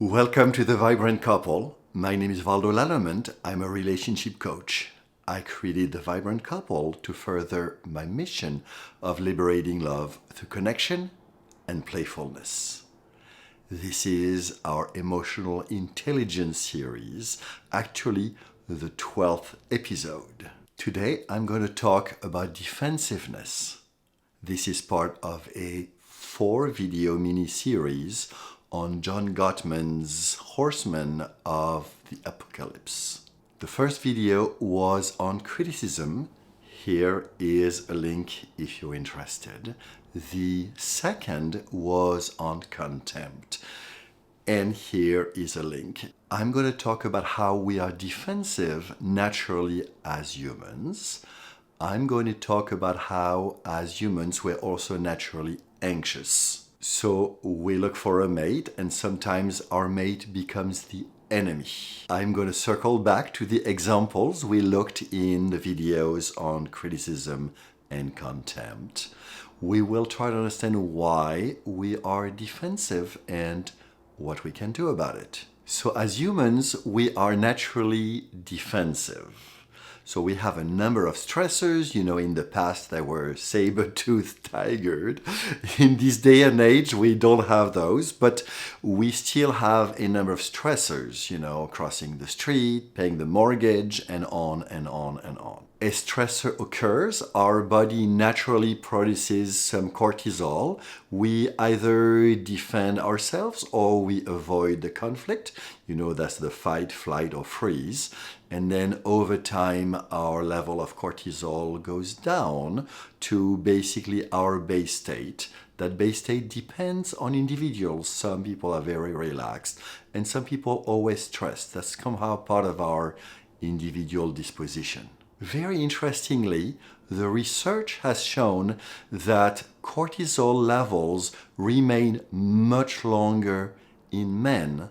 Welcome to The Vibrant Couple. My name is Valdo Lallemand. I'm a relationship coach. I created The Vibrant Couple to further my mission of liberating love through connection and playfulness. This is our emotional intelligence series, actually the 12th episode. Today I'm going to talk about defensiveness. This is part of a 4-video mini-series on John Gottman's Horsemen of the Apocalypse. The first video was on criticism. Here is a link if you're interested. The second was on contempt. And here is a link. I'm going to talk about how we are defensive naturally as humans. I'm going to talk about how as humans we're also naturally anxious. So we look for a mate, and sometimes our mate becomes the enemy. I'm going to circle back to the examples we looked in the videos on criticism and contempt. We will try to understand why we are defensive and what we can do about it. So as humans, we are naturally defensive. So we have a number of stressors. In the past they were saber-toothed tigers. In this day and age, we don't have those, but we still have a number of stressors, crossing the street, paying the mortgage, and on and on and on. A stressor occurs, our body naturally produces some cortisol. We either defend ourselves or we avoid the conflict. That's the fight, flight, or freeze. And then over time, our level of cortisol goes down to basically our base state. That base state depends on individuals. Some people are very relaxed, and some people always stressed. That's somehow part of our individual disposition. Very interestingly, the research has shown that cortisol levels remain much longer in men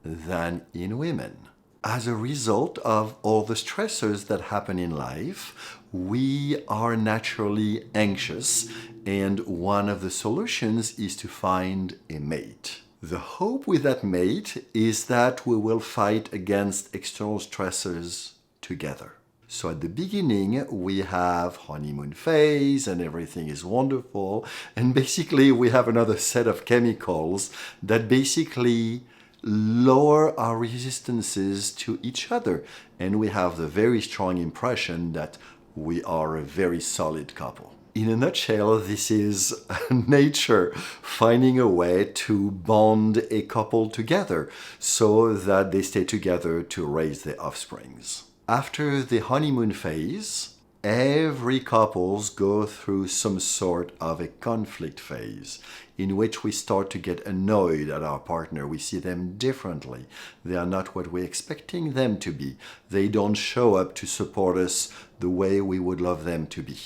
than in women. As a result of all the stressors that happen in life, we are naturally anxious, and one of the solutions is to find a mate. The hope with that mate is that we will fight against external stressors together. So at the beginning, we have honeymoon phase and everything is wonderful. And basically, we have another set of chemicals that basically lower our resistances to each other. And we have the very strong impression that we are a very solid couple. In a nutshell, this is nature finding a way to bond a couple together so that they stay together to raise their offsprings. After the honeymoon phase, every couples go through some sort of a conflict phase in which we start to get annoyed at our partner. We see them differently. They are not what we're expecting them to be. They don't show up to support us the way we would love them to be.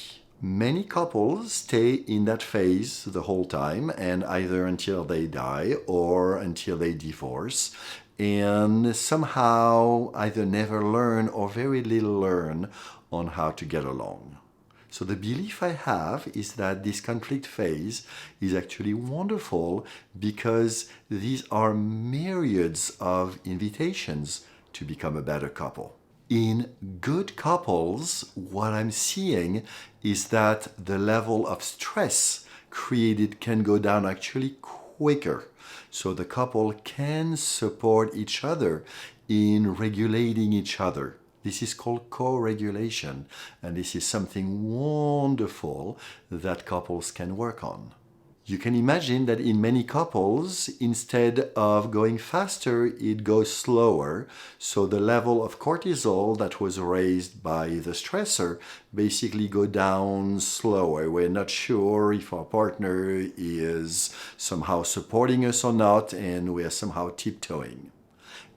Many couples stay in that phase the whole time, and either until they die or until they divorce, and somehow either never learn or very little learn on how to get along. So the belief I have is that this conflict phase is actually wonderful because these are myriads of invitations to become a better couple. In good couples, what I'm seeing is that the level of stress created can go down actually quicker. So the couple can support each other in regulating each other. This is called co-regulation, and this is something wonderful that couples can work on. You can imagine that in many couples, instead of going faster, it goes slower. So the level of cortisol that was raised by the stressor basically go down slower. We're not sure if our partner is somehow supporting us or not, and we are somehow tiptoeing.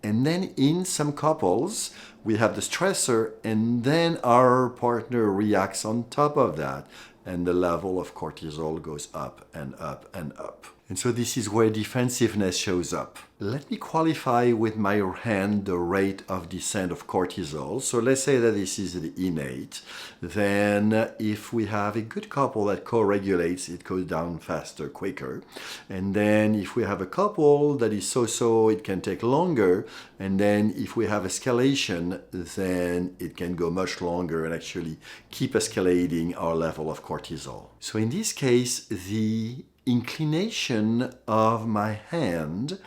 And then in some couples, we have the stressor, and then our partner reacts on top of that, and the level of cortisol goes up and up and up. And so this is where defensiveness shows up. Let me qualify with my hand the rate of descent of cortisol. So let's say that this is the innate. Then if we have a good couple that co-regulates, it goes down faster, quicker. And then if we have a couple that is so-so, it can take longer. And then if we have escalation, then it can go much longer and actually keep escalating our level of cortisol. So in this case, the inclination of my hand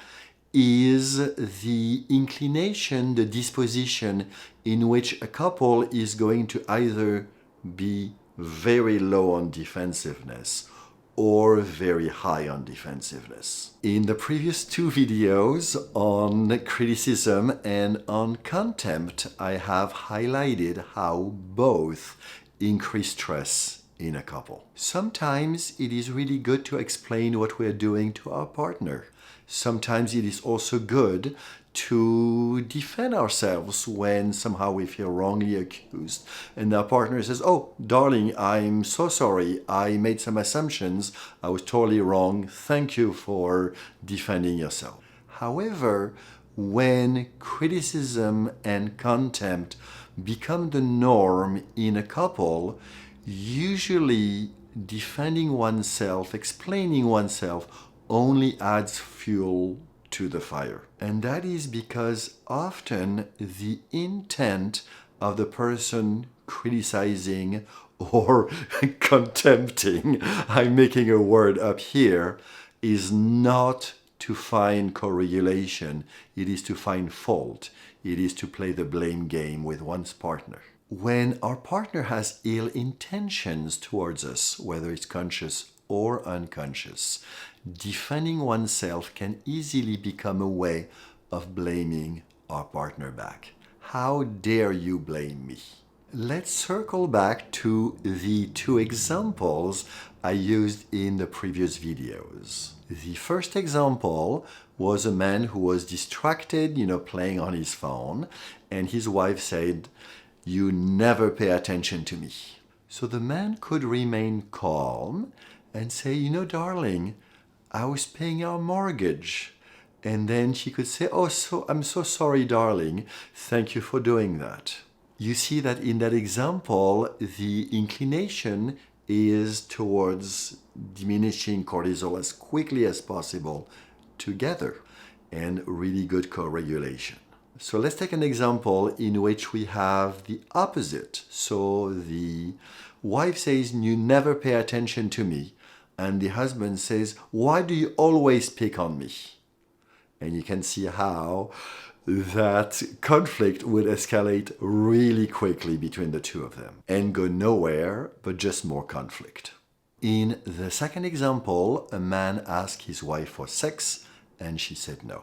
is the inclination, the disposition in which a couple is going to either be very low on defensiveness or very high on defensiveness. In the previous two videos on criticism and on contempt, I have highlighted how both increase stress in a couple. Sometimes it is really good to explain what we are doing to our partner. Sometimes it is also good to defend ourselves when somehow we feel wrongly accused and our partner says, "Oh, darling, I'm so sorry. I made some assumptions. I was totally wrong. Thank you for defending yourself." However, when criticism and contempt become the norm in a couple, usually defending oneself, explaining oneself, only adds fuel to the fire. And that is because often the intent of the person criticizing or contempting, I'm making a word up here, is not to find co-regulation. It is to find fault. It is to play the blame game with one's partner. When our partner has ill intentions towards us, whether it's conscious or unconscious, defending oneself can easily become a way of blaming our partner back. How dare you blame me? Let's circle back to the two examples I used in the previous videos. The first example was a man who was distracted, playing on his phone, and his wife said, "You never pay attention to me." So the man could remain calm and say, "Darling, I was paying our mortgage." And then she could say, I'm so sorry, darling. Thank you for doing that." You see that in that example, the inclination is towards diminishing cortisol as quickly as possible together and really good co-regulation. So let's take an example in which we have the opposite. So the wife says, "You never pay attention to me." And the husband says, "Why do you always pick on me?" And you can see how that conflict would escalate really quickly between the two of them and go nowhere, but just more conflict. In the second example, a man asked his wife for sex and she said no.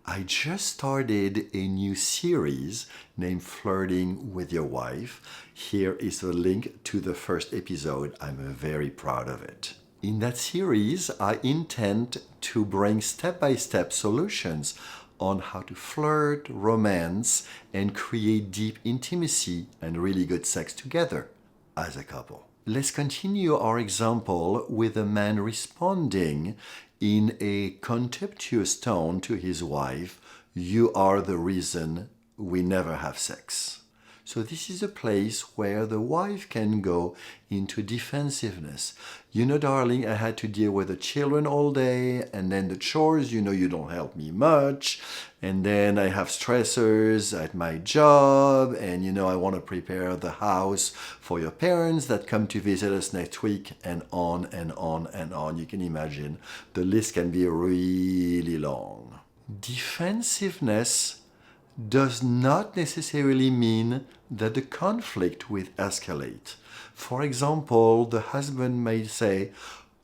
I just started a new series named Flirting with Your Wife. Here is the link to the first episode. I'm very proud of it. In that series, I intend to bring step-by-step solutions on how to flirt, romance, and create deep intimacy and really good sex together as a couple. Let's continue our example with a man responding in a contemptuous tone to his wife, "You are the reason we never have sex." So this is a place where the wife can go into defensiveness. "Darling, I had to deal with the children all day, and then the chores, you don't help me much, and then I have stressors at my job, and I want to prepare the house for your parents that come to visit us next week," and on and on and on. You can imagine the list can be really long. Defensiveness does not necessarily mean that the conflict will escalate. For example, the husband may say,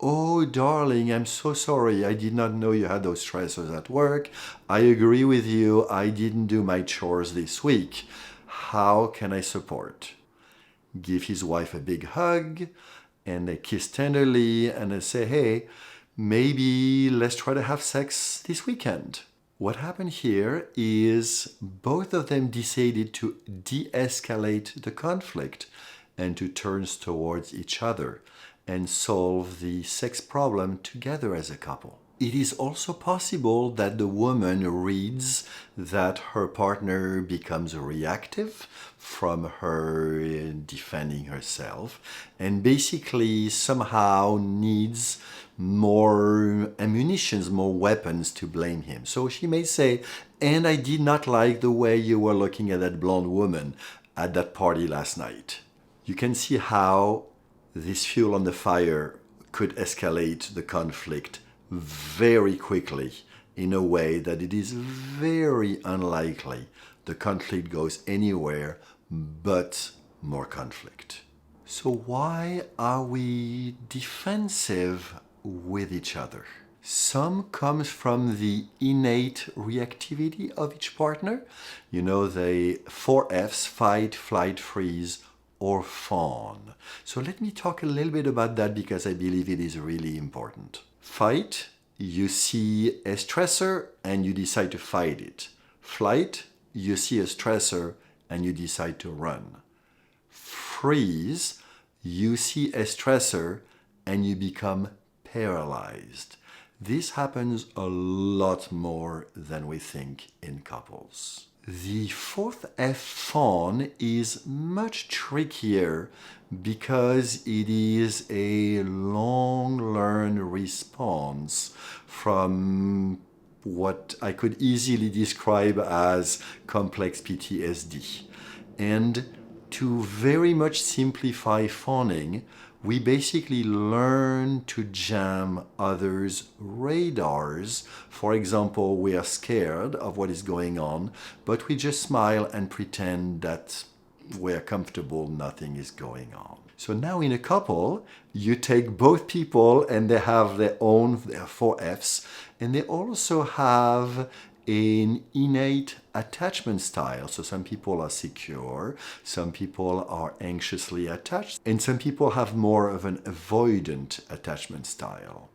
"Oh, darling, I'm so sorry. I did not know you had those stressors at work. I agree with you. I didn't do my chores this week. How can I support?" Give his wife a big hug and they kiss tenderly and they say, "Hey, maybe let's try to have sex this weekend." What happened here is both of them decided to de-escalate the conflict and to turn towards each other. and solve the sex problem together as a couple. It is also possible that the woman reads that her partner becomes reactive from her defending herself and basically somehow needs more ammunitions, more weapons to blame him. So she may say, and I did not like the way you were looking at that blonde woman at that party last night. You can see how this fuel on the fire could escalate the conflict very quickly in a way that it is very unlikely the conflict goes anywhere but more conflict. So why are we defensive with each other? Some comes from the innate reactivity of each partner. You know, the 4Fs: fight, flight, freeze, or fawn. So let me talk a little bit about that because I believe it is really important. Fight, you see a stressor and you decide to fight it. Flight, you see a stressor and you decide to run. Freeze, you see a stressor and you become paralyzed. This happens a lot more than we think in couples. The fourth F, fawn, is much trickier because it is a long-learned response from what I could easily describe as complex PTSD. And to very much simplify fawning, we basically learn to jam others' radars. For example, we are scared of what is going on, but we just smile and pretend that we're comfortable, nothing is going on. So now in a couple, you take both people and they have their 4Fs, and they also have an innate attachment style. So some people are secure, some people are anxiously attached, and some people have more of an avoidant attachment style.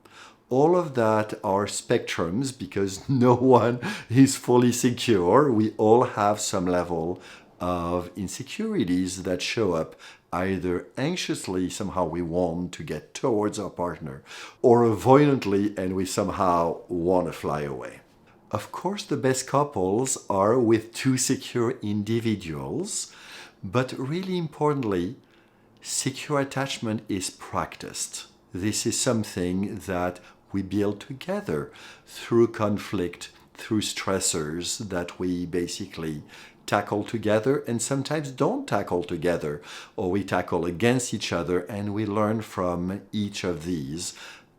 All of that are spectrums because no one is fully secure. We all have some level of insecurities that show up either anxiously, somehow we want to get towards our partner, or avoidantly and we somehow want to fly away. Of course, the best couples are with two secure individuals, but really importantly, secure attachment is practiced. This is something that we build together through conflict, through stressors that we basically tackle together and sometimes don't tackle together, or we tackle against each other and we learn from each of these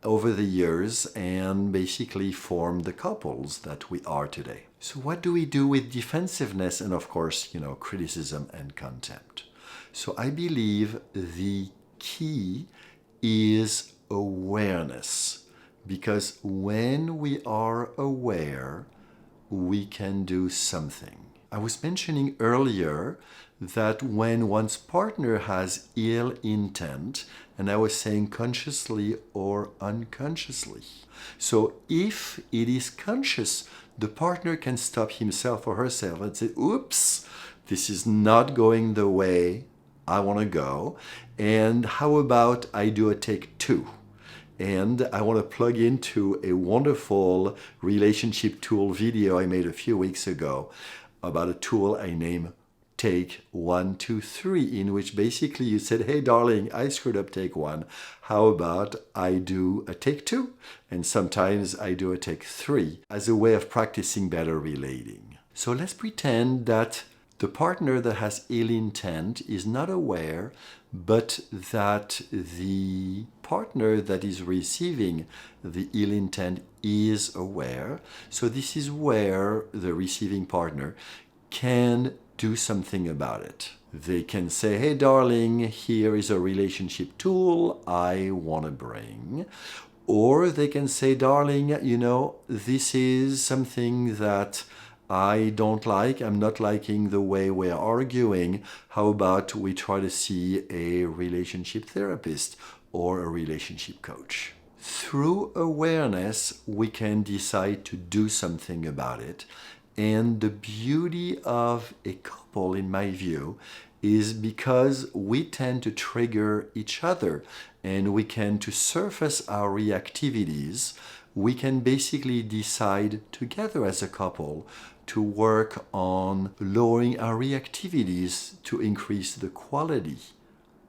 over the years and basically form the couples that we are today. So what do we do with defensiveness and of course, criticism and contempt? So I believe the key is awareness, because when we are aware, we can do something. I was mentioning earlier that when one's partner has ill intent, and I was saying consciously or unconsciously. So if it is conscious, the partner can stop himself or herself and say, oops, this is not going the way I want to go. And how about I do a take two? And I want to plug into a wonderful relationship tool video I made a few weeks ago about a tool I named Take 1, 2, 3, in which basically you said, hey darling, I screwed up take 1. How about I do a take 2? And sometimes I do a take 3 as a way of practicing better relating. So let's pretend that the partner that has ill intent is not aware, but that the partner that is receiving the ill intent is aware. So this is where the receiving partner can do something about it. They can say, hey darling, here is a relationship tool I want to bring. Or they can say, darling, this is something that I don't like. I'm not liking the way we're arguing. How about we try to see a relationship therapist or a relationship coach? Through awareness, we can decide to do something about it. And the beauty of a couple, in my view, is because we tend to trigger each other and we can to surface our reactivities. We can basically decide together as a couple to work on lowering our reactivities to increase the quality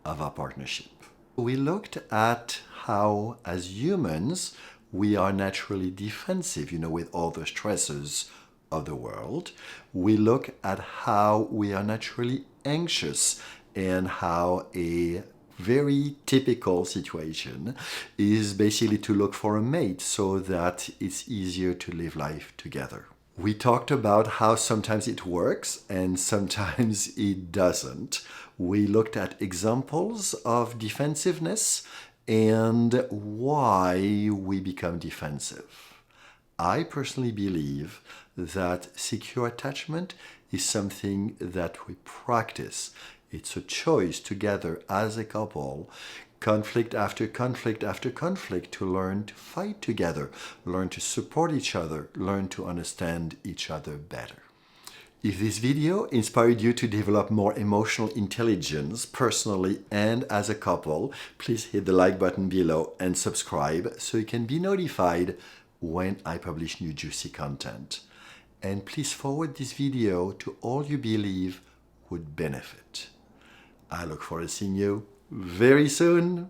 of our partnership. We looked at how, as humans, we are naturally defensive, with all the stresses of the world. We look at how we are naturally anxious and how a very typical situation is basically to look for a mate so that it's easier to live life together. We talked about how sometimes it works and sometimes it doesn't. We looked at examples of defensiveness and why we become defensive. I personally believe that secure attachment is something that we practice. It's a choice together as a couple, conflict after conflict after conflict, to learn to fight together, learn to support each other, learn to understand each other better. If this video inspired you to develop more emotional intelligence personally and as a couple, please hit the like button below and subscribe so you can be notified when I publish new juicy content. And please forward this video to all you believe would benefit. I look forward to seeing you very soon.